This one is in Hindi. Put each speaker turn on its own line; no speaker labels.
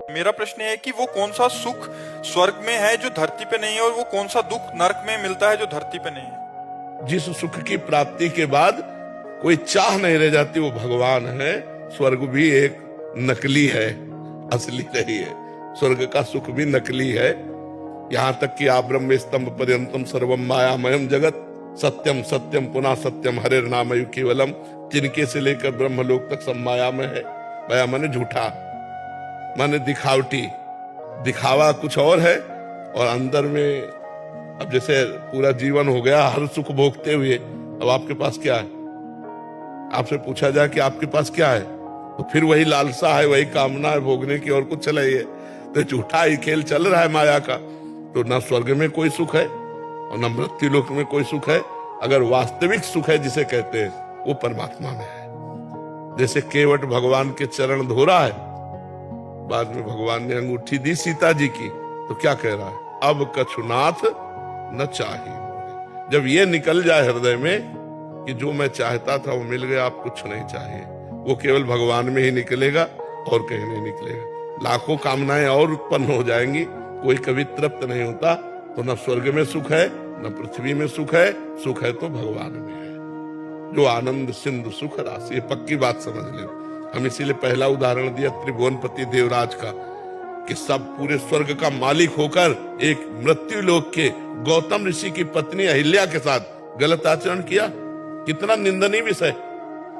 मेरा प्रश्न है कि वो कौन सा सुख स्वर्ग में है जो धरती पे नहीं है, और वो कौन सा दुख नरक में मिलता है जो धरती पे नहीं है।
जिस सुख की प्राप्ति के बाद कोई चाह नहीं रह जाती वो भगवान है। स्वर्ग भी एक नकली है, असली नहीं है। स्वर्ग का सुख भी नकली है। यहां तक कि आप ब्रह्म स्तंभ पर्यंतम सर्वम मायामयम जगत सत्यम सत्यम पुनः सत्यम हरे नामयु केवलम, जिनके से लेकर ब्रह्मलोक तक सब माया में है। माया माने झूठा, माने दिखावटी। दिखावा कुछ और है और अंदर में अब जैसे पूरा जीवन हो गया हर सुख भोगते हुए, अब आपके पास क्या है? आपसे पूछा जाए कि आपके पास क्या है, तो फिर वही लालसा है, वही कामना है भोगने की, और कुछ चला ही है। तो झूठा ही खेल चल रहा है माया का। तो ना स्वर्ग में कोई सुख है और न मृत्यु लोक में कोई सुख है। अगर वास्तविक सुख है जिसे कहते हैं वो परमात्मा में है। जैसे केवट भगवान के चरण धो रहा है, बाद में भगवान ने अंगूठी दी सीता जी की, तो क्या कह रहा है? अब कछुनाथ न चाहिए। जब ये निकल जाए हृदय में कि जो मैं चाहता था वो मिल गया, आप कुछ नहीं चाहिए, वो केवल भगवान में ही निकलेगा और कहीं नहीं निकलेगा। लाखों कामनाएं और उत्पन्न हो जाएंगी, कोई कभी तृप्त नहीं होता। तो न स्वर्ग में सुख है न पृथ्वी में सुख है। सुख है तो भगवान में है, जो आनंद सिंधु सुख राशि। ये पक्की बात समझ ले। हम इसीलिए पहला उदाहरण दिया त्रिभुवनपति देवराज का, कि सब पूरे स्वर्ग का मालिक होकर एक मृत्यु लोक के गौतम ऋषि की पत्नी अहिल्या के साथ गलत आचरण किया। कितना निंदनीय विषय।